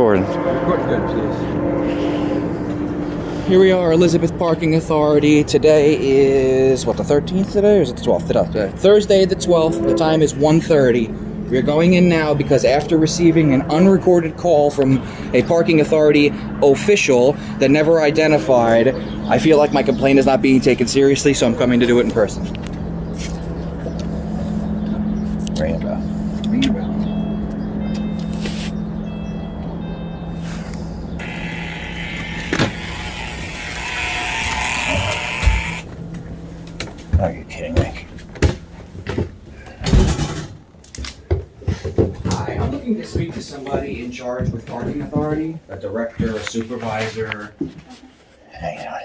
recording. Good, please. Here we are, Elizabeth Parking Authority. Today is, the 13th today? Or is it the 12th? Thursday the 12th. The time is 1:30. We're going in now because after receiving an unrecorded call from a parking authority official that never identified, I feel like my complaint is not being taken seriously, so I'm coming to do it in person. Ring it bell. Ring it bell. Are you kidding me? Hi, I'm looking to speak to somebody in charge with parking authority, a director, a supervisor. Hang on.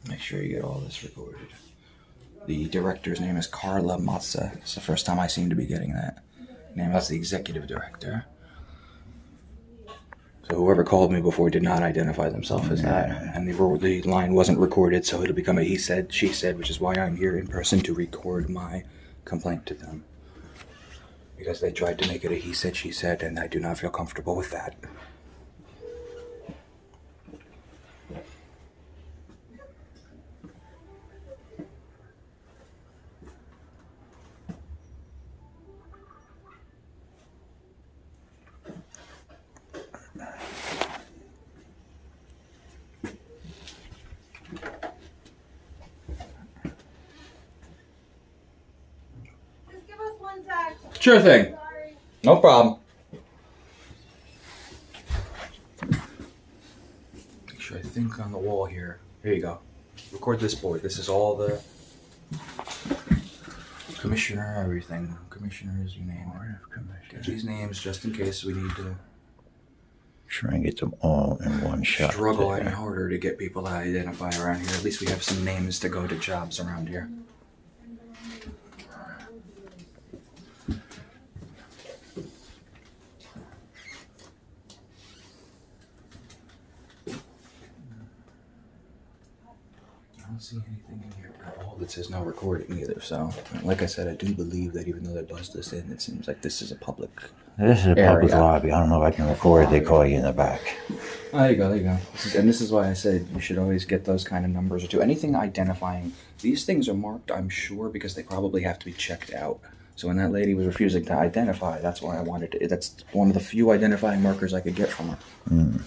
Make sure you get all this recorded. The director's name is Carla Matza. It's the first time I seem to be getting that name. That's the executive director. So whoever called me before did not identify themselves as that. And the line wasn't recorded, so it'll become a he said, she said, which is why I'm here in person to record my complaint to them. Because they tried to make it a he said, she said, and I do not feel comfortable with that. Sure thing. Sorry. No problem. Make sure I think on the wall here. Here you go. Record this board. This is all the commissioner, everything. Commissioners, you name it. Get these names just in case we need to Try and get them all in one shot. struggle there. any harder to get people to identify around here. At least we have some names to go to jobs around here. I don't see anything in here at all that says no recording either. So, like I said, I do believe that even though they buzzed this in, it seems like this is a public. This is a public area. lobby. I don't know if I can record. They call you in the back. Oh, there you go, there you go. This is why I said you should always get those kind of numbers or two. Anything identifying. These things are marked, I'm sure, because they probably have to be checked out. So when that lady was refusing to identify, that's why I wanted to. That's one of the few identifying markers I could get from her. Mm.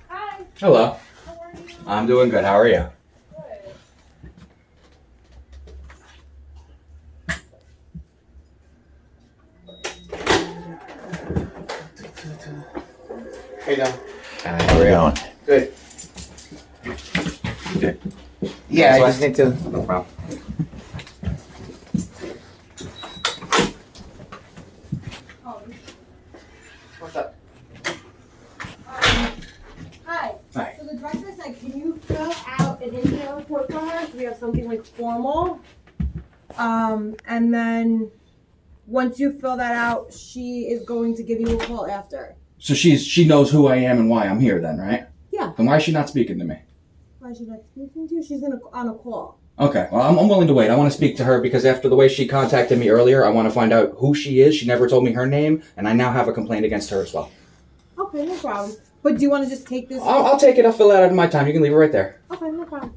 Hi. Hello. How are you? I'm doing good. How are you? Good. Hey, now. How are you going? Good. Good. Yeah, I just need to. No problem. Oh, What's up? hi. Hi. So the director said, can you fill out an incident report for her? So we have something like formal. And then once you fill that out, she is going to give you a call after. So she knows who I am and why I'm here then, right? Yeah. Then why is she not speaking to me? Why is she not speaking to you? She's on a call. Okay, well, I'm willing to wait. I want to speak to her because after the way she contacted me earlier, I want to find out who she is. She never told me her name, and I now have a complaint against her as well. Okay, no problem. But do you want to just take this? I'll take it. I'll fill it out in my time. You can leave it right there. Okay, no problem.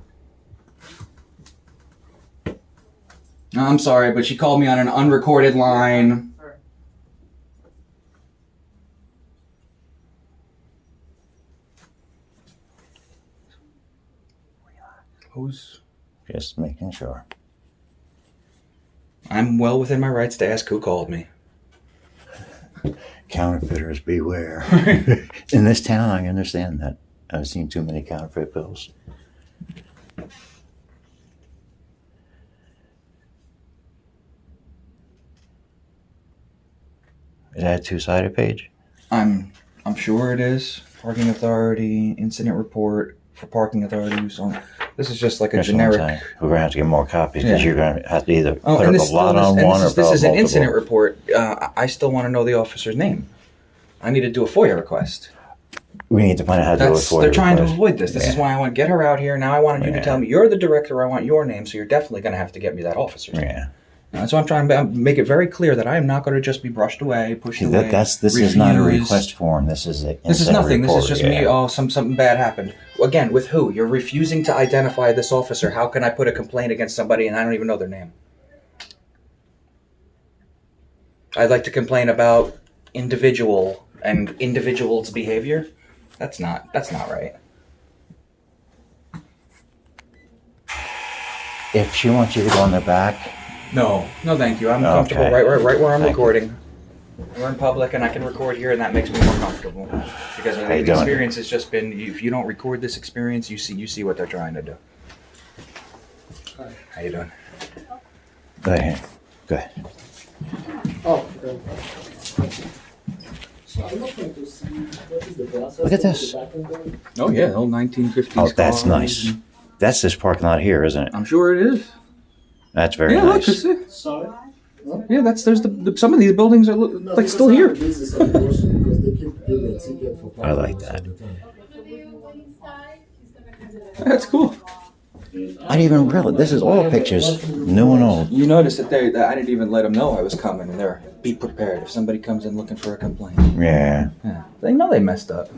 No, I'm sorry, but she called me on an unrecorded line. Who's... Just making sure. I'm well within my rights to ask who called me. Counterfeiters beware. In this town, I understand that. I've seen too many counterfeit bills. Is that a two-sided page? I'm sure it is. Parking authority, incident report for parking authorities. This is just like a That's what I'm generic. saying. We're gonna have to get more copies because Yeah. you're gonna have to either Oh, put and up this a lot on one or this is an multiple. incident report. I still want to know the officer's name. I need to do a FOIA request. We need to find out how to do it for They're trying to request. avoid this. This is why I want to get her out here. Now I wanted you to tell me you're the director. I want your name, so you're definitely going to have to get me that officer's name. Yeah. That's why I'm trying to make it very clear that I am not going to just be brushed away, pushed away. This is not a request form. This is a This is nothing. report. This is just me. Oh, something bad happened. Again, with who? You're refusing to identify this officer. How can I put a complaint against somebody and I don't even know their name? I'd like to complain about individual and individual's behavior. That's not right. If she wants you to go in the back, No, thank you. I'm comfortable right where I'm recording. We're in public, and I can record here, and that makes me more comfortable. Because the experience has just been: if you don't record this experience, you see what they're trying to do. How you doing? go ahead. Go ahead. Oh, okay. So I'm looking to see what is the process. Look at this. Oh yeah, the old 1950s. Oh, that's cars. nice. That's this parking lot here, isn't it? I'm sure it is. That's very Yeah, nice. look, it's it. Sorry? No? Yeah, there's some of these buildings are No, like still because here. this is a person because they keep giving a ticket for I like parking that. all the time. That's cool. I didn't even realize this is all pictures, new and old. You notice that I didn't even let them know I was coming, and they're be prepared if somebody comes in looking for a complaint. Yeah, Yeah, they know they messed up.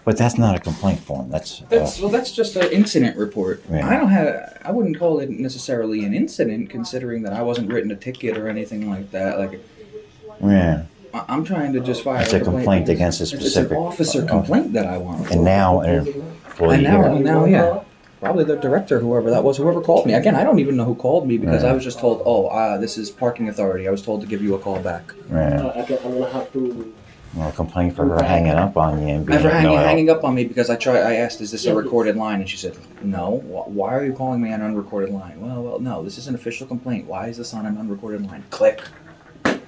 but that's not a complaint form. That's That's just an incident report. Yeah. I wouldn't call it necessarily an incident, considering that I wasn't written a ticket or anything like that. Like yeah. I'm trying to just file It's a complaint against a It's specific. an officer complaint that I want. And now an employee here. Now, yeah. Probably the director, whoever that was, whoever called me. Again, I don't even know who called me because I was just told, this is parking authority. I was told to give you a call back. Yeah. I'm gonna have to. Well, a complaint for her hanging up on you and being Never no help. hanging up on me because I asked, is this a recorded line? And she said, no. Why are you calling me on an unrecorded line? Well, no, this is an official complaint. Why is this on an unrecorded line? Click. I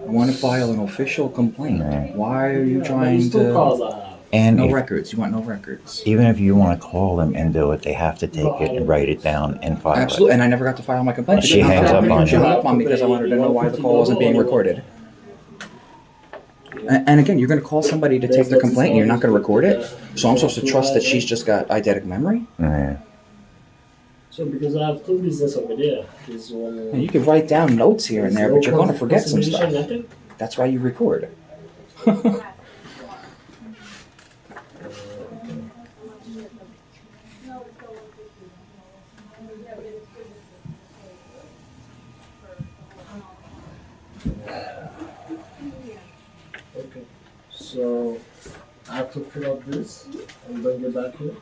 want to file an official complaint. Right. Why are you There's trying two calls to... I have. And No if- records. You want no records. even if you want to call them and do it, they have to take it and write it down and file Absolutely. it. And I never got to file my complaint. She hangs up on She you. hung up on me because I wanted to know why the call wasn't being recorded. And again, you're going to call somebody to take the complaint and you're not going to record it? So I'm supposed to trust that she's just got eidetic memory? Yeah. So because I have two business over there. There's one. And you can write down notes here and there, but you're going to forget some stuff. Nothing? That's why you record. Okay. So I have to fill up this and bring it back here.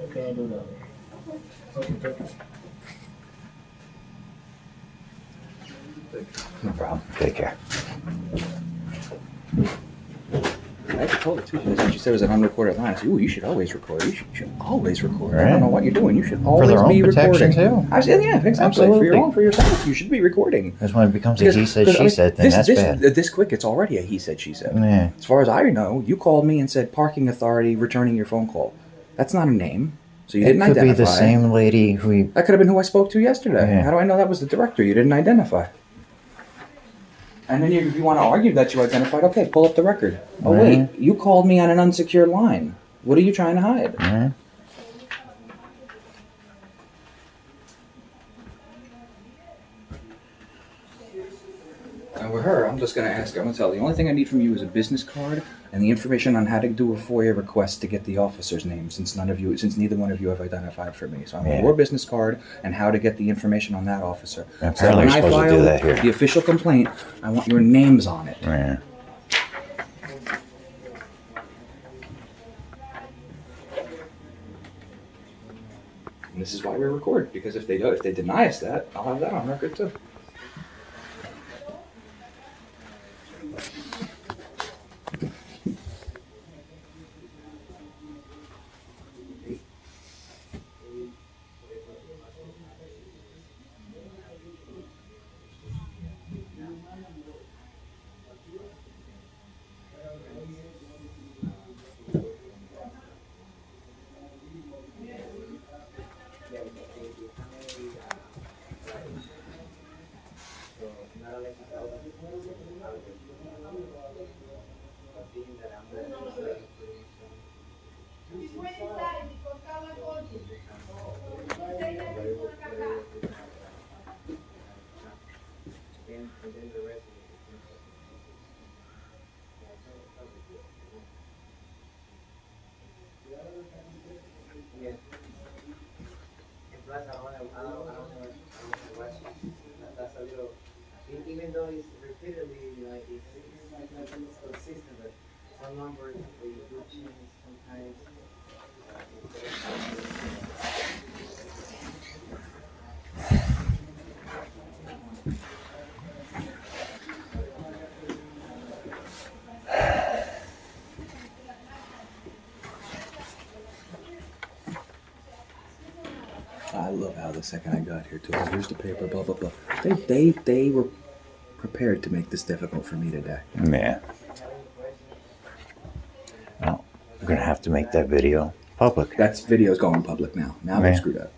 Okay, I'll do that. Okay, thank you. No problem. Take care. I actually told her too. She said it was an unrecorded line. I said, "Ooh, you should always record. You should always record. I Right. don't know what you're doing. You should always their own be protection, recording." too. I said, "Yeah, exactly. Absolutely. For yourself, you should be recording." That's when it becomes a Because- he said, because, I she mean, said thing. That's bad. This quick, it's already a he said, she said. Yeah. As far as I know, you called me and said parking authority returning your phone call. That's not a name, so you It didn't could identify. be the same lady who we. That could have been who I spoke to yesterday. Yeah. How do I know that was the director? You didn't identify. And then if you want to argue that you identified, okay, pull up the record. Oh wait, Mhm. you called me on an unsecured line. What are you trying to hide? Yeah. And with her, I'm just going to ask her. I'm going to tell her, the only thing I need from you is a business card and the information on how to do a FOIA request to get the officer's name, since neither one of you have identified for me. So I want Yeah. your business card and how to get the information on that officer. Apparently when we're I supposed to do file that here. the official complaint, I want your names on it. Yeah. And this is why we record, because if they deny us that, I'll have that on record too. Even though it's repeatedly like it's consistent, but some numbers they do change sometimes. I love how the second I got here too. Here's the paper, blah blah blah. They were prepared to make this difficult for me today. Yeah. Well, we're gonna have to make that video public. That's video's going public now. Now they're Yeah. screwed up.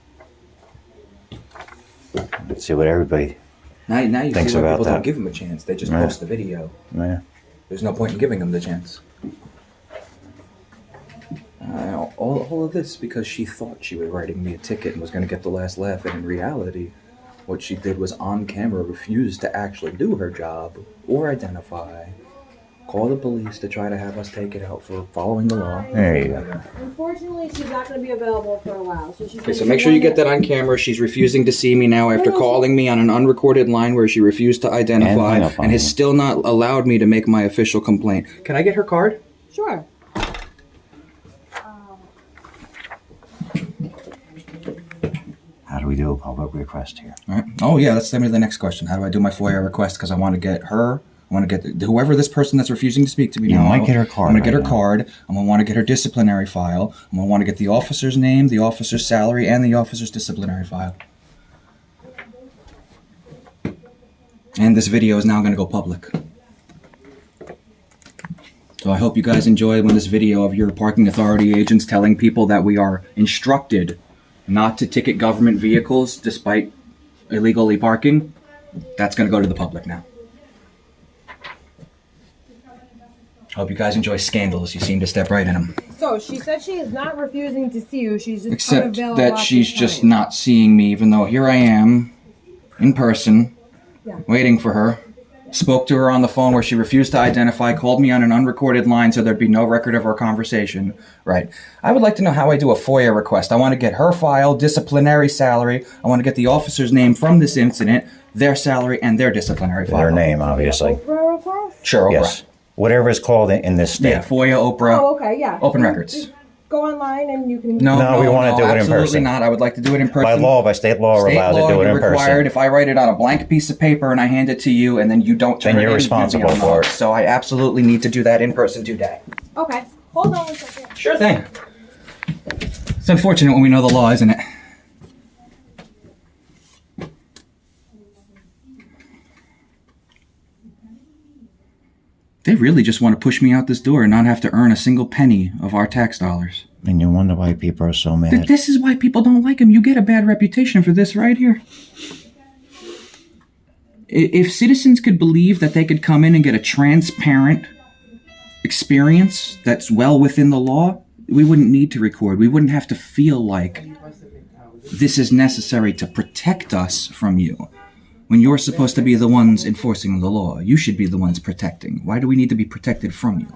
Let's see what everybody. Now you Thanks see why about people that. don't give them a chance. They just Yeah. post the video. Yeah. There's no point in giving them the chance. All of this because she thought she was writing me a ticket and was going to get the last laugh, and in reality, what she did was on camera refuse to actually do her job or identify, call the police to try to have us take it out for following the law. There you go. Unfortunately, she's not going to be available for a while. Okay, so make sure you get that on camera. She's refusing to see me now after calling me on an unrecorded line where she refused to identify hung up on and has me. still not allowed me to make my official complaint. Can I get her card? Sure. How do we do a public request here? All right. Oh yeah, let's send me to the next question. How do I do my FOIA request? Because I want to get her. I want to get whoever this person that's refusing to speak to me You now. might get her card I'm going to get her right now. card. I'm going to want to get her disciplinary file. I'm going to want to get the officer's name, the officer's salary, and the officer's disciplinary file. And this video is now going to go public. So I hope you guys enjoy when this video of your parking authority agents telling people that we are instructed not to ticket government vehicles despite illegally parking. That's going to go to the public now. Hope you guys enjoy scandals. You seem to step right in them. So she said she is not refusing to see you. She's just Except unavailable that at she's this just time. not seeing me, even though here I am, in person, Yeah. waiting for her. Spoke to her on the phone where she refused to identify, called me on an unrecorded line so there'd be no record of our conversation. Right. I would like to know how I do a FOIA request. I want to get her file, disciplinary salary. I want to get the officer's name from this incident, their salary, and their disciplinary file. Their name, obviously. Oprah request? Sure, Oprah. Yes. Whatever it's called in this state. Yeah, FOIA, Oprah, Oh, okay, yeah. Open records. Go online and you can. No, we wanna do it in absolutely person. not. I would like to do it in person. By law, by state law, we're State allowed law, to do it you're in required. person. If I write it on a blank piece of paper and I hand it to you, and then you don't turn Then it you're in, responsible you're for it. So I absolutely need to do that in person today. Okay. Hold on one second. Sure thing. It's unfortunate when we know the law, isn't it? They really just want to push me out this door and not have to earn a single penny of our tax dollars. And you wonder why people are so mad. This is why people don't like him. You get a bad reputation for this right here. If citizens could believe that they could come in and get a transparent experience that's well within the law, we wouldn't need to record. We wouldn't have to feel like this is necessary to protect us from you. When you're supposed to be the ones enforcing the law, you should be the ones protecting. Why do we need to be protected from you?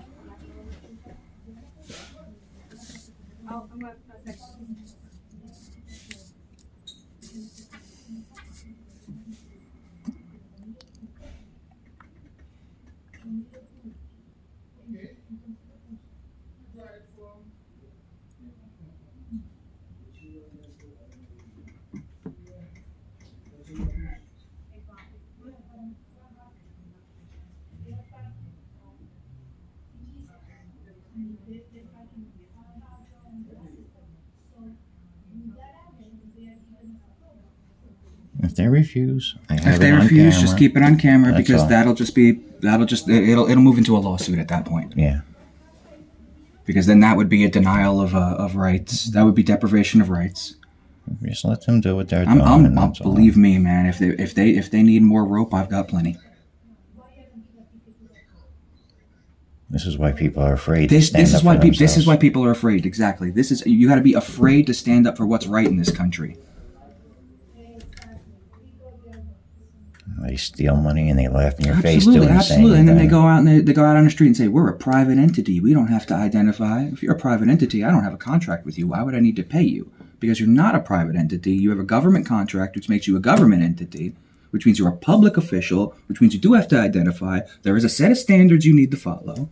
If they refuse, I have If they it on refuse, camera. just keep it on camera That's because all. it'll move into a lawsuit at that point. Yeah. Because then that would be a denial of rights. That would be deprivation of rights. Just let them do what they're doing. and that's all. Believe me, man. If they need more rope, I've got plenty. This is why people are afraid. to This stand is up why for people. This is themselves. why people are afraid. Exactly. You got to be afraid to stand up for what's right in this country. They steal money and they laugh in your face doing the same Absolutely. And then they thing. go out and they go out on the street and say, "We're a private entity. We don't have to identify. If you're a private entity, I don't have a contract with you. Why would I need to pay you? Because you're not a private entity. You have a government contract, which makes you a government entity, which means you're a public official, which means you do have to identify. There is a set of standards you need to follow."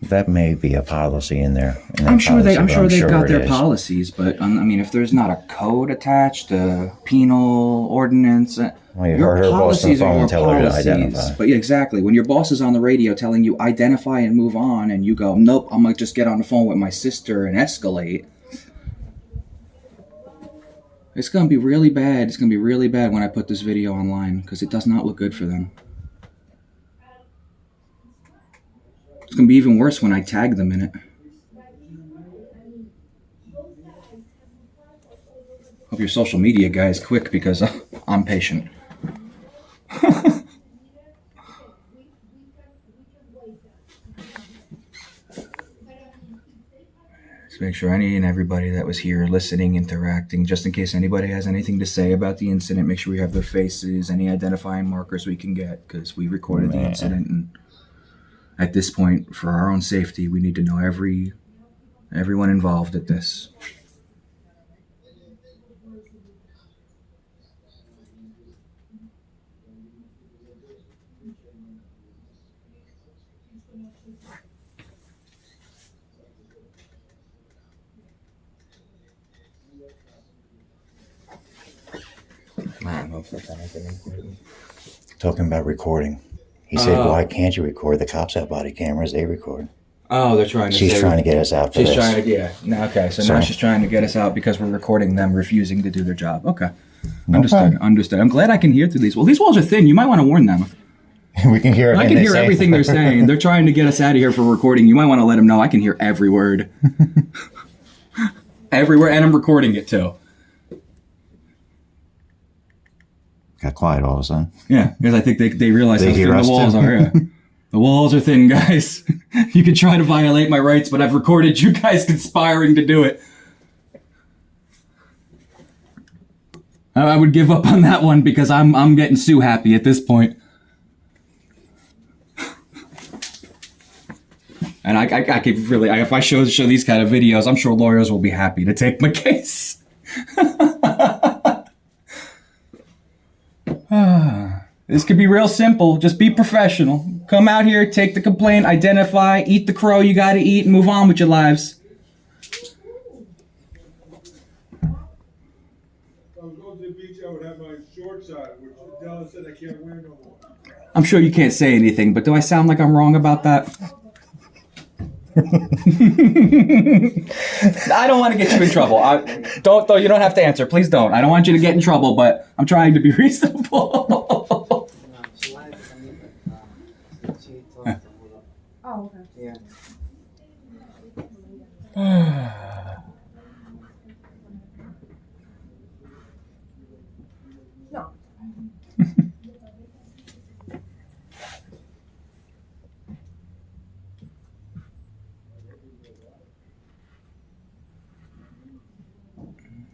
That may be a policy in there. I'm sure they've got it their is. policies, but I mean, if there's not a code attached, a penal ordinance, Well, you your heard her boss on the policies are phone your tell her to policies. identify. But yeah, exactly. When your boss is on the radio telling you identify and move on, and you go, "Nope, I'm gonna just get on the phone with my sister and escalate." It's gonna be really bad. It's gonna be really bad when I put this video online because it does not look good for them. It's gonna be even worse when I tag them in it. Hope your social media guy is quick because I'm patient. Just make sure any and everybody that was here listening, interacting, just in case anybody has anything to say about the incident, make sure we have their faces, any identifying markers we can get, because we recorded the incident, and at this point, for our own safety, we need to know everyone involved at this. I don't know if there's anything important. Talking about recording. He said, why can't you record? The cops have body cameras. They record. Oh, they're trying to She's trying to get us out for She's this. trying to, yeah. No, okay, so now So- she's trying to get us out because we're recording them refusing to do their job. Okay. No Understood. problem. Understood. I'm glad I can hear through these. Well, these walls are thin. You might want to warn them. We can hear I everything can they hear say. everything they're saying. They're trying to get us out of here for recording. You might want to let them know I can hear every word. Every word, and I'm recording it too. Got quiet all of a sudden. Yeah, because I think they realize They how hear thin the us, walls too. are. Yeah. The walls are thin, guys. You can try to violate my rights, but I've recorded you guys conspiring to do it. I would give up on that one because I'm getting Sue happy at this point. And I could really, if I show these kind of videos, I'm sure lawyers will be happy to take my case. This could be real simple. Just be professional. Come out here, take the complaint, identify, eat the crow you gotta eat, and move on with your lives. If I was going to the beach, I would have my shorts on, which Della said I can't wear no more. I'm sure you can't say anything, but do I sound like I'm wrong about that? I don't want to get you in trouble. You don't have to answer. Please don't. I don't want you to get in trouble, but I'm trying to be reasonable. No, she wanted to come in, but she told us to hold up. Oh, okay. Yeah. No.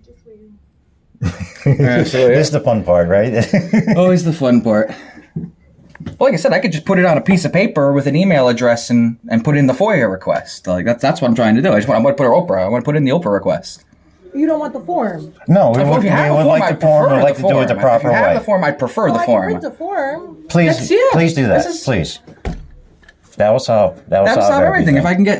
Just waiting. This is the fun part, right? Always the fun part. Well, like I said, I could just put it on a piece of paper with an email address and put in the FOIA request. Like that's what I'm trying to do. I want to put Oprah. I want to put in the Oprah request. You don't want the form. No, we would, If you have we would the form, like I'd the form. prefer We'd like the to do it the form. proper If you have way. the form, I'd prefer Oh, the I form. can print the form. Please, That's- yeah. please do that. This is- Please. That will solve. That will That'll solve solve everything. If I can get,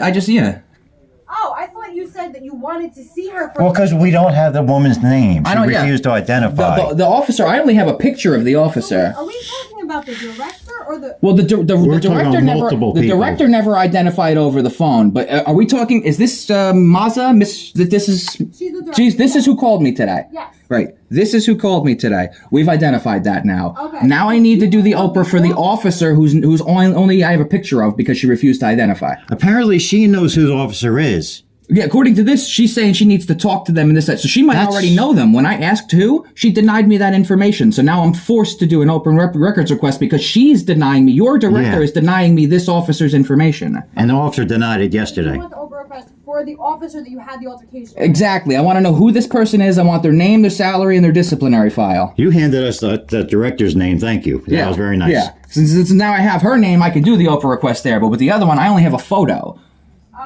Oh, I thought you said that you wanted to see her for. Well, because we don't have the woman's name. She I know, yeah. refused to identify. The officer. I only have a picture of the officer. Are we talking about the director or the? Well, the talking director never multiple the people. director never identified over the phone. But are we talking? Is this Maza? Miss? That this is. She's the director. Geez, this is who called me today. Yes. Right. This is who called me today. We've identified that now. Okay. Now I need to do the Oprah for the officer who's only I have a picture of because she refused to identify. Apparently, she knows who the officer is. Yeah, according to this, she's saying she needs to talk to them and this, that. So she might That's- already know them. When I asked who, she denied me that information. So now I'm forced to do an open records request because she's denying me. Your director Yeah. is denying me this officer's information. And the officer denied it You yesterday. want the open request for the officer that you had the altercation with. Exactly. I want to know who this person is. I want their name, their salary, and their disciplinary file. You handed us the director's name. Thank you. That was very nice. Yeah. Since now I have her name, I can do the open request there. But with the other one, I only have a photo.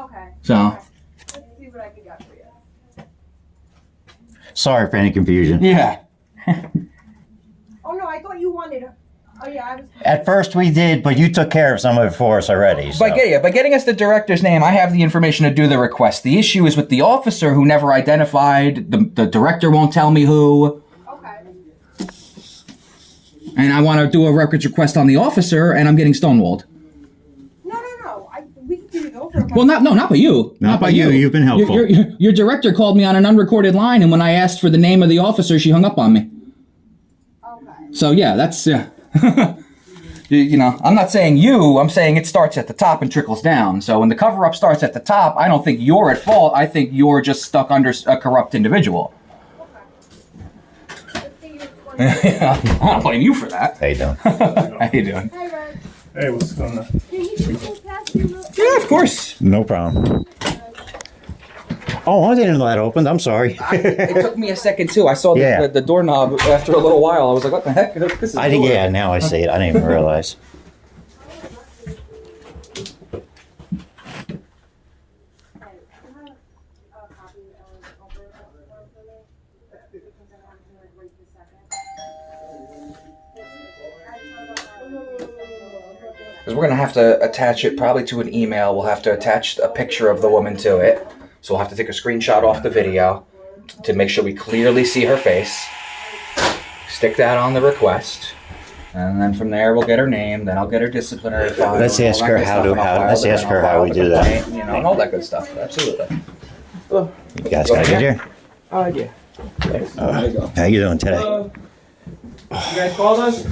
Okay. So. Okay. Let's see what I can get for you. Sorry for any confusion. Yeah. Oh no, I thought you wanted. Oh yeah, I was. At first we did, but you took care of some of it for us already. So. By getting us the director's name, I have the information to do the request. The issue is with the officer who never identified. The director won't tell me who. Okay. And I want to do a records request on the officer, and I'm getting stonewalled. No. We can do the open request. Well, not by you. Not by you. You've been helpful. Your director called me on an unrecorded line, and when I asked for the name of the officer, she hung up on me. Okay. So yeah, that's you know, I'm not saying you. I'm saying it starts at the top and trickles down. So when the cover up starts at the top, I don't think you're at fault. I think you're just stuck under a corrupt individual. Let's see your 20. Yeah, I don't blame you for that. How you doing? How you doing? Hey, Reg. Hey, what's going on? Can you just pass me real Yeah, of course. No problem. Oh, I didn't know that opened. I'm sorry. It took me a second too. I saw Yeah. the doorknob after a little while. I was like, "What the heck? This is." I think, weird." yeah, now I see it. I didn't even realize. Because we're gonna have to attach it probably to an email. We'll have to attach a picture of the woman to it. So we'll have to take a screenshot off the video to make sure we clearly see her face. Stick that on the request. And then from there we'll get her name, then I'll get her disciplinary file. Let's and all ask that her good how stuff, to- and I'll how- file let's the- ask and her I'll how file we the do that. complaint, you know, and all that good stuff. Absolutely. You guys got it here? Yeah. There you go. How you doing today? You guys called us?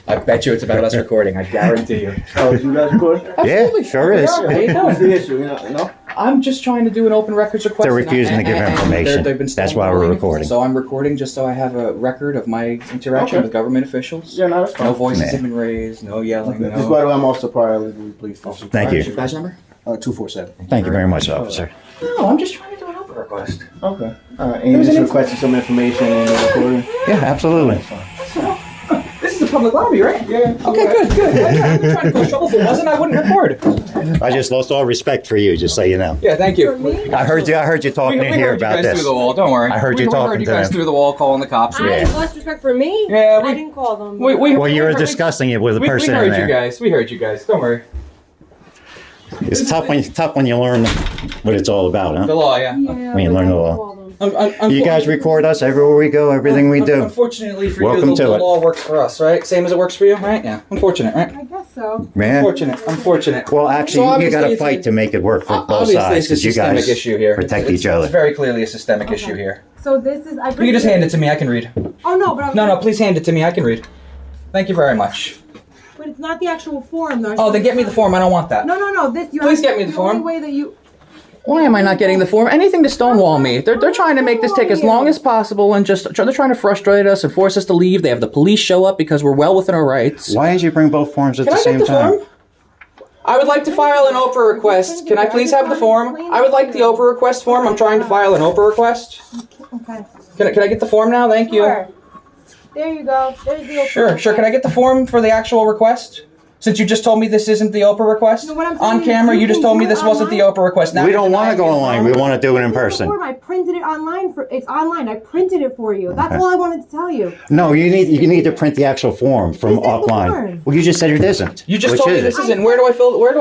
I bet you it's about us recording. I guarantee you. Oh, you guys record? Yeah, sure is. How you What's doing? the issue? You know? I'm just trying to do an open records request. They're refusing to give and information. they've been That's why we're stonewalling. recording. So I'm recording just so I have a record of my interaction Okay. with government officials. Yeah, no, that's fine. No voices Nah. have been raised. No yelling. This is No. by the way, I'm also prior legally police officer. Thank you. Badge number? 247. Thank you very much, officer. No, I'm just trying to do an open request. Okay. And you just requested some information in the recording? Yeah, absolutely. This is a public lobby, right? Yeah. Okay, good. I'm trying to cause trouble. If it wasn't, I wouldn't record. I just lost all respect for you, just so you know. Yeah, thank For you. me? I heard you talking in here heard you about guys this. through the wall. Don't worry. I heard you we talking heard you to guys them. through the wall, calling the cops. I Yeah. had less respect for me. Yeah, I didn't call them. Well, you were discussing it with a we person heard in there. you guys. We heard you guys. Don't worry. It's tough when you learn what it's all about, The huh? law, yeah. Yeah, When you but learn I the didn't law. call them. You guys record us everywhere we go, everything we do. Unfortunately for Welcome you, to the it. law works for us, right? Same as it works for you, right? Yeah. Unfortunate, right? I guess so. Man. Unfortunate. Well, So actually, you obviously got to it's fight a- to make it work for both Obviously, sides, it's a because you systemic guys issue here. protect It's- each other. It's very clearly a systemic issue Okay. here. So this is. I You can just hand it to me. I can read. Oh no, but I was No, please hand it to me. I can read. Thank you very much. But it's not the actual form, though. Oh, then get me the form. I don't want that. No. This. You Please have get me the only form. way that you. Why am I not getting the form? Anything to stonewall me. They're trying to make this take as long as possible and just they're trying to frustrate us and force us to leave. They have the police show up because we're well within our rights. Why did you bring both forms at Can the I get same the time? form? I would like to file an Oprah request. Can I please have the form? I would like the Oprah request form. I'm trying to file an Oprah request. Okay. Can I get the form now? Thank you. Sure. There you go. There's the. Sure. Can I get the form for the actual request? Since you just told me this isn't the Oprah request? No, what I'm On saying is camera, you you just can told me do it this wasn't the online. Oprah request. Now We you're don't want to denying go me the online. form? We want to do it in The person. form, I printed it online it's online. I printed it for you. That's all I wanted to tell you. No, you need to print the actual form from This is the offline. form. Well, you just said it isn't. You just Which told me is this it? isn't. Where do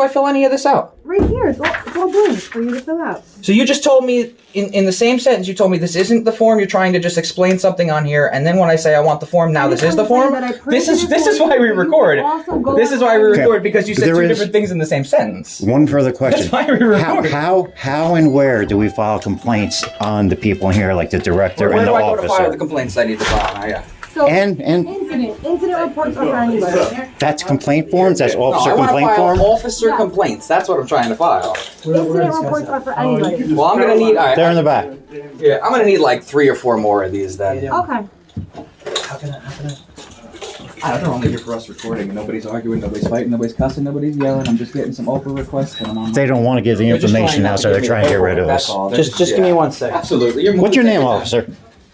I fill any of this out? Right here. It's all blank for you to fill out. So you just told me in the same sentence you told me this isn't the form. You're trying to just explain something on here, and then when I say I want the form, now this is the form. This is why we record. This is why we record because you said There two is- different things in the same sentence. One further question. That's why we record. How and where do we file complaints on the people in here, like the director Where and do the I go to file the officer? complaints I need to file? Yeah. So And incident reports are for anybody. that's complaint forms. That's No, officer I want to complaint file form. officer Yeah. complaints. That's what I'm trying to file. Incident reports are for anybody. Well, I'm gonna need. All right, They're in the back. yeah, I'm gonna need like 3 or 4 more of these then. Okay. How can I? I don't know, they're only here for us recording. Nobody's arguing, nobody's fighting, nobody's cussing, nobody's yelling. I'm just getting some Oprah requests going on. They don't want to give the They're just information trying out, so not they're give trying me to get the rid of paperwork, us. that's all. Just give me 1 second. Absolutely. You're What's your moving name, it. officer?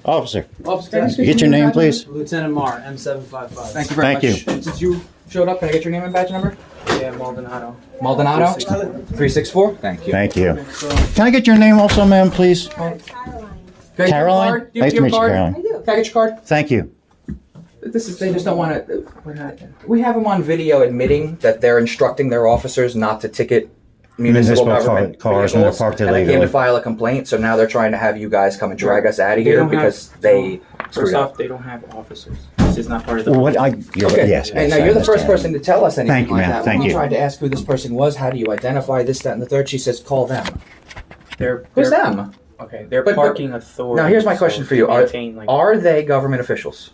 Officer, Officer, can I you get your name, please? Lieutenant Marr, M755. Thank you very Thank much. you. And since you showed up, can I get your name and badge number? Yeah, Maldonado. Maldonado? 364? Thank you. Thank you. Can I get your name also, ma'am, please? Caroline. Can I get your Caroline? card? Do Nice to have a meet you, card? Caroline. I do. Can I get your card? Thank you. This is, they just don't want to. We have them on video admitting that they're instructing their officers not to ticket municipal government cars when they're vehicles, parked and they came illegally. to file a complaint. So now they're trying to have you guys come and drag us out of They here don't have- because they First screwed up. off, they don't have officers. This is not part of the. What Okay. yes. And yes, now I you're the first understand. person to tell us anything Thank you, like ma'am. that. Thank When we you. tried to ask who this person was, how do you identify this, that, and the third? She says, call them. They're Who's they're- them? Okay, they're But- parking authority. Now here's my so question for they you: maintain, like, Are they government officials?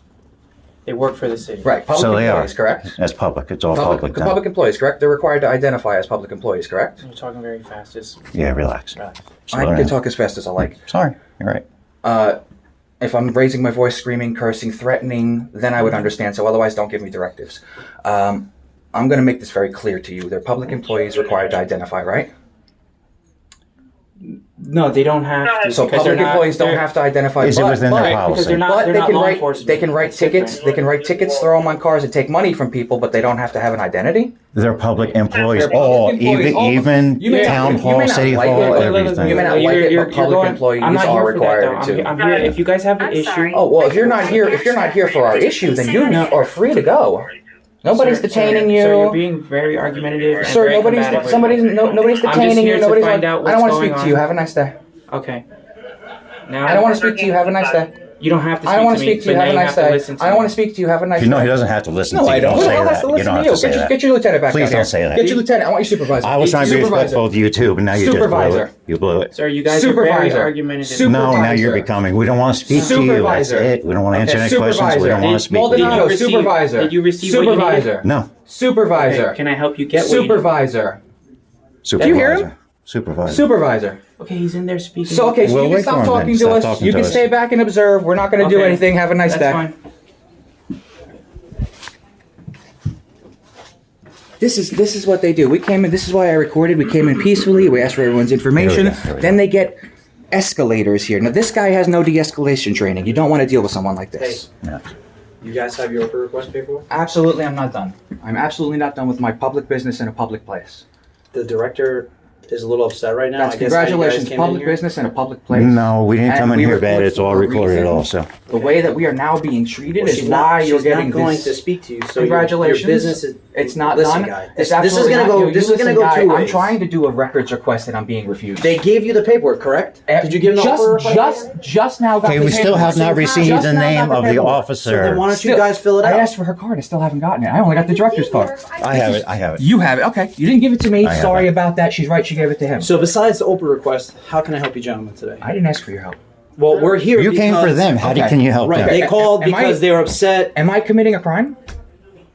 they work for the city? Right, public So they are. employees, correct? That's public. It's all Public, public. public employees, correct? They're required to identify as public employees, correct? You're talking very fast. Just Yeah, relax. relax. Slow I can down. talk as fast as I like. Sorry, you're right. If I'm raising my voice, screaming, cursing, threatening, then I would understand. So otherwise, don't give me directives. I'm going to make this very clear to you. They're public employees required to identify, right? No, they don't have to. So because public they're not- employees don't they're- have to identify. Is it but- within but- their Because policy? they're not. But They're they not can law write. enforcement. They can write It's tickets. different. They can write tickets, throw them on cars, and take money from people. But they don't have to have an identity. They're public employees. They're public All, employees. All- even You may not- town you may hall, not city like hall, it, but- everything. You may not like it, but public employees I'm not are here for required that, though. to. I'm here. If you guys have an I'm issue, sorry. Oh well, if you're not here for our issue, then you are free to go. Nobody's detaining you. Sir, you're being very argumentative. And Sir, very nobody's combative. nobody's I'm just detaining here you. to Nobody's find out I what's don't want to going speak to you. on. Have a nice day. Okay. Now I don't want to speak to you. Have a nice day. You don't have to. I don't want to me, speak to you. but Have a now nice have to day. listen to I don't me. want to speak to you. Have a nice You know day. he doesn't have to listen No, to you. I don't. Don't Who the say hell has that. to You listen don't to have you? to say that. Get your lieutenant back Please down don't here. say that. Get your lieutenant. I want your supervisor. I was trying to be Supervisor. respectful to you too, but now you just blew Supervisor. it. You blew it. Sir, you guys are very Supervisor. argumentative. No, now you're Supervisor. becoming. We don't want to speak to you. That's Supervisor. it. We don't want to answer Okay, any questions. We don't want to speak. to you. Maldonado, receive- supervisor. did you receive what you needed? Supervisor. No, Supervisor. Okay, can I help you get what you need? Supervisor. supervisor. you hear him? Supervisor. Supervisor. Okay, he's in there speaking. So okay, so We'll you can wait stop for him talking then. to Stop us. talking You to can us. stay back and observe. We're not going to do Okay. anything. Have a nice That's day. fine. This is what they do. We came in. This is why I recorded. We came in peacefully. We asked for everyone's information. Here we go. Then they get escalators here. Now this guy has no de-escalation training. You don't want to deal with someone like this. Yeah. You guys have your Oprah request paperwork? Absolutely, I'm not done. I'm absolutely not done with my public business in a public place. The director is a little upset right now. That's I guess how you guys congratulations. came in Public here. business in a public place. No, we didn't And come in we here record bad. It's all for a recorded reason. also. The way that we are now being treated Well, is she's why not, you're she's getting not going this. to speak to you. So Congratulations. Your business is. It's not Listen, done. guy. It's This is absolutely gonna not go. you. This You is gonna listen, go guy, two I'm ways. trying to do a records request and I'm being refused. They gave you the paperwork, correct? Did you give them the Oprah request? Just now got Okay, the we still have paperwork. not received Just the now got name the of the paperwork. So then officer. why don't you guys fill it I out? asked for her card. I still haven't gotten it. I only got the director's card. I have it. I have it. You have it. Okay. You didn't give it to me. I have Sorry it. about that. She's right. She gave it to him. So besides the Oprah request, how can I help you gentlemen today? I didn't ask for your help. Well, we're here You came for because- them. How Okay. can you help Right, them? they called Am I- because they were upset. Am I committing a crime?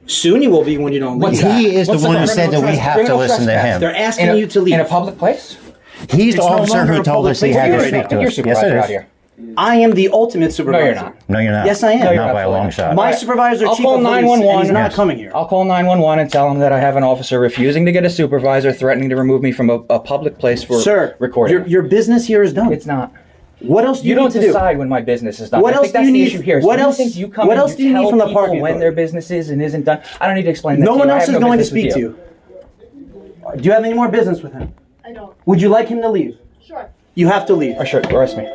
Soon you will be when you don't What's leave. that? He is the What's one who crime? said that we have to Criminal listen to trespass. him. They're asking In a- you to leave. In a public place? He's the It's no officer longer who a told public us he place. had You're to a- speak to Get your us. Yes, supervisor it out is. here. I am the ultimate supervisor. No, you're not. No, you're not. Yes, I am. No, you're Not by a long absolutely shot. My Alright. supervisor, I'll chief call of police, and 911. he's not Yes. coming here. I'll call 911 and tell them that I have an officer refusing to get a supervisor, threatening to remove me from a public place for Sir, recording. your business here is done. It's not. What else do You you, need don't to do? decide when my business is done. What I else think that's do you the need- issue here. what So else- You think you come what and else do you need tell from the people parking when authority? their business is and isn't done? I don't need to explain that No to one you. I else have is no going to business with speak to you. Do you have any more business with him? I don't. Would you like him to leave? Sure. You have to leave. Oh, sure, arrest me.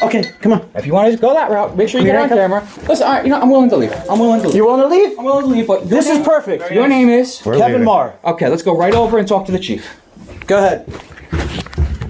Okay, come on. If you want to go that route, make sure you Here get I on come. camera. Listen, all right, I'm willing to leave. I'm willing to leave. You want to leave? I'm willing to leave, but This is perfect. your name is? We're Kevin leaving. Meagher. Okay, let's go right over and talk to the chief. Go ahead.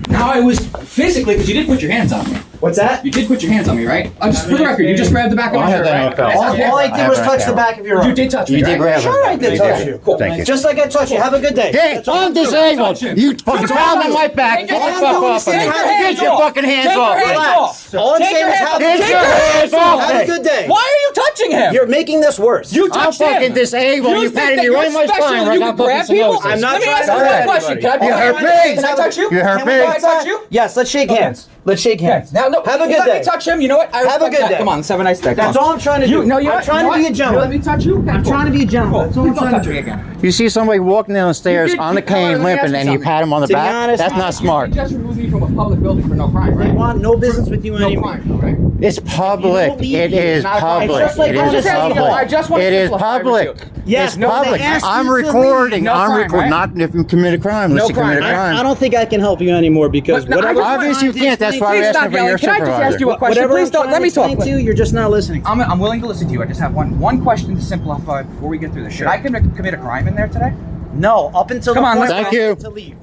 Now I was physically, because you did put your hands on me. What's that? You did put your hands on me, right? Just for the record, you just grabbed the back of Oh, I my have shirt, that on right? film. All I did was touch the back of your arm. You did touch me, You right? did grab it. Sure I did touch you. Cool. Thank you. Just like I touched you. Have a good day. Hey, I'm disabled. You fucking found on my back. Get All the I'm fuck doing off is of me. saying have a Take Get your fucking hands Take off your me. hands off. All I'm Take saying your is hands have off. a Get your hands off Have a me. good day. Why are you touching touching him? You're making this worse. You I'm touched him. fucking disabled. You think patted that me right in my you're special spine. and Right you now, can grab fucking people? psychosis. I'm not Let me trying ask to you hurt a question. Can I anybody. You hurt me. Can I touch you? You hurt Can me. I touch you? Yes, let's shake hands. Let's shake hands. Now, no, Have a you good let day. me touch him. You know what? I Have a respect good that. day. Come on, let's have a nice day. Come That's on. all I'm trying to do. You know, you're I'm trying to be a You gentleman. let me touch you. I'm trying to be a gentleman. That's all I'm Please don't trying touch to me do. again. You see somebody walking down the stairs You did- on the you- come on, cane let me ask limping you and you something. pat him on the To be back? honest, That's not smart. You just removed me from a public building for no crime, They right? want no business with you No anymore. crime, right? It's public. If you don't It leave is It's not a crime. public. It's just like It going is to say, public. yo, I just want to It is simplify with public. you. Yes, It's no, they public. asked I'm you to recording. leave. No I'm crime, recording. right? Not if you commit a crime. Unless No you commit a crime. crime. I don't think I can help you anymore because But no, I whatever. just want- Obviously you can't. That's why Please we're stop asking for yelling. your Can I just ask supervisor. you a question? Whatever Please I'm don't. trying Let me to talk. explain to you, you're just not listening. I'm willing to listen to you. I just have one question to simplify before we get through this. Should I commit a crime in there today? No, up until Come the on, point let's Thank you. to leave.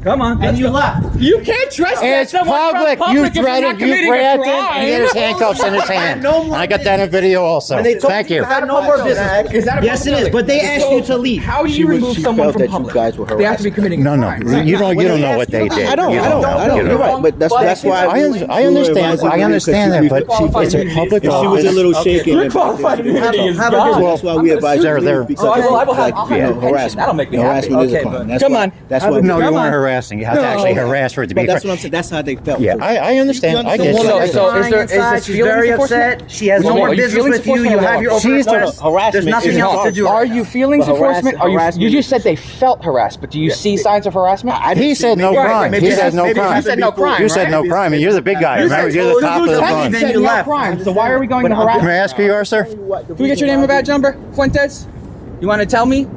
Come on. And you left. You can't trespass It's someone from public. You public if you're not threatened. You committing a grabbed him. crime. And he had his handcuffs in his hand. No And more I got that in video also. When they told Thank you you. you had no more business. Is that a Yes, it public is. But they asked you to leave. How do you remove someone from public? They have to be committing No, a no. crime. right? You don't know what they did. I don't. You I don't. know. I don't. You You're right. But that's why I understand. I understand that, but it's a public If she was a office. little shaken. Your qualified immunity is gone. That's why we advise They're- you to they're- leave because Oh, I will have like, I'll have no pension. harassment. That'll make me happy. Harassment is a Okay, crime. but That's come why- on. That's why. No, you Come weren't on. harassing. You have to No. actually harass for it to be. But that's what I'm saying. That's how they felt. Yeah, I understand. I get So- you. so is this she's feelings very enforcement? upset. She has No, no more are you business feelings with you. You enforcement or have your what? She's open the- request. harassment There's nothing is else to hard. do. Are you feelings But enforcement? Are you? harassment You just is- said they felt harassed, but do you see signs of harassment? He said no Right, crime. maybe He it said has- no maybe it crime. has- You said no crime, You said right? no crime, and you're the big guy. Remember, you're the top of the Technically bunch. said you no left. crime. So why are we going to harass? May I ask who you are, sir? Can we get your name and badge number, Fuentes? You want to tell me?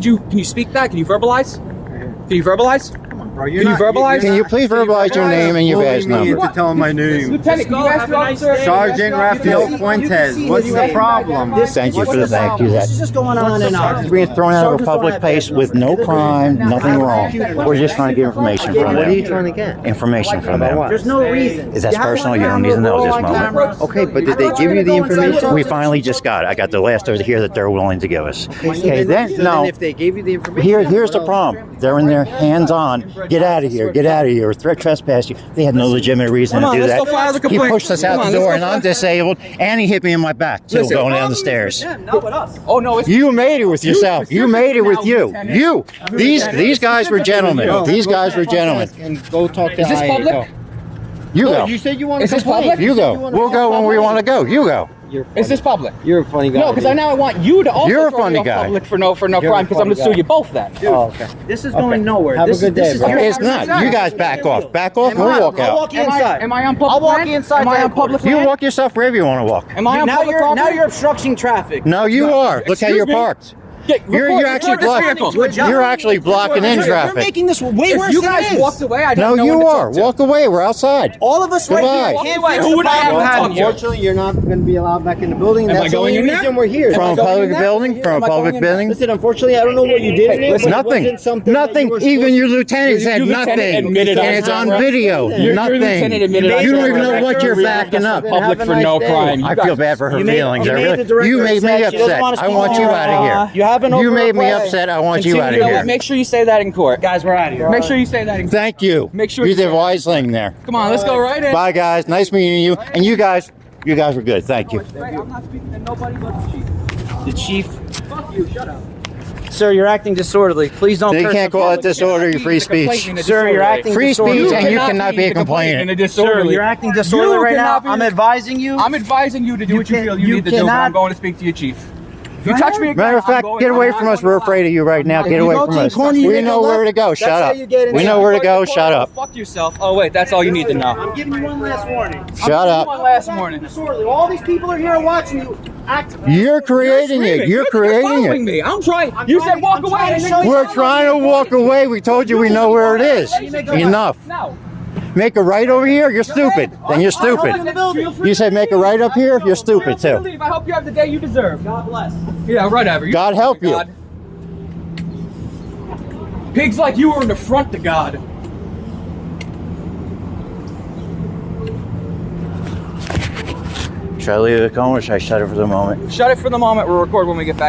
Can you speak that? Can you verbalize? Can you verbalize? Bro, Can you verbalize? Can you please verbalize your name and your badge number? to tell him my name. Lieutenant, can you ask the officer? Sergeant Rafael Fuentes. What's the problem? Thank you for the thank you. This is just going on and on. Being thrown out of a public place with no crime, nothing wrong. We're just trying to get information from them. What are you trying to get? Information from them. what? There's no reason. If that's personal, you don't need to know at this moment. Okay, but did they give you the information? We finally just got it. I got the last over here that they're willing to give us. Okay, So then, no. if they gave you the information, Here's the problem. They're in there, hands on. Get out of here. Get out of here. Or trespass you. They had no legitimate reason Come on, to do let's that. go file the He complaint. pushed us out Come on, the door, let's and go I'm file- disabled. And he hit me in my back too, Listen. going down the stairs. Oh no, it's You made it with yourself. You made it with you. Lieutenant. You. These guys were gentlemen. These guys were gentlemen. and go talk to Is this public? You go. You said you want Is to this complain. public? You go. We'll go when we want to go. You go. Is this public? You're a funny guy. No, because I now want you to also You're a throw me funny off guy. public for no You're a crime because I'm funny gonna sue guy. you both then. Oh, okay. This is going nowhere. Have a This good is day, bro. It's not. You guys back off. Back off. We'll walk I'll out. walk you Am I inside. on public I'll walk land? you inside Am I to on public You land? walk yourself wherever you want to walk. Am I on Now public you're property? obstructing traffic. No, you are. Look how Excuse you're me? parked. Yeah, You're actually record this blocking. vehicle. You're actually blocking in You're traffic. making this way If worse you than guys it is. walked away, I No, don't know you when to are. talk to. Walk away. We're outside. All of us right Goodbye. here Walk can't away. fix Who the would I have problem. to talk to? Unfortunately, you're not going to be allowed back in the building. Am I That's the going only in there? reason we're here. From a Am I going public in there? building? From a Am I going public in there? building? Listen, unfortunately, I don't know what you did in it, but it Nothing. wasn't something that Nothing. you were Even supposed your lieutenant said Your lieutenant nothing. admitted And on it's on camera. video. Your Nothing. lieutenant admitted on You don't even camera. know what you're backing up. Public Have a for no nice day. crime. You I guys- feel bad for her You made- feelings. you I made really. the director You made me upset. She doesn't upset. wanna I speak want to you you. out of here. You have an You made me over-request. upset. I want you Continue out to of go. here. Make sure you say that in court. Guys, we're out of here. Make sure you say that in court. Thank you. Make sure you you did say a wise thing there. Come on, let's go right in. Bye, guys. Nice meeting you. And you guys were good. Thank you. I'm not speaking to nobody but the chief. The chief. Fuck you, shut up. Sir, you're acting disorderly. Please don't So you curse can't in call it public. disorder. You're free speech. Sir, you're acting Free disorderly. speech, and you cannot be a complainant. Sir, you're acting disorderly You right now. cannot be- I'm advising you. I'm advising you to do You what you can- feel you you need to do, but cannot- I'm going to speak to your chief. If you touch me again, Matter of I'm fact, going- get away I'm from not us. We're going to afraid of you right now. If Get you away go from to the us. corner, you We make a know where left, to go. that's Shut how up. you get in We there. know where to go. Shut up. Fuck yourself. Oh wait, that's all you need to know. I'm giving you one last warning. Shut up. One last morning. Disorderly. All these people are here watching you act. You're creating it. You're creating following it. me. I'm trying. You said walk I'm away. trying and to then show you you- We're trying to walk away. We told you we know where it is. Enough. No. Make a right over here. You're stupid. Then you're stupid. You said make a right up here. You're stupid Feel too. free to leave. I hope you have the day you deserve. God bless. Yeah, whatever. God help you. God. Pigs like you are in the front to God. Should I leave it going or should I shut it for the moment? Shut it for the moment. We'll record when we get back.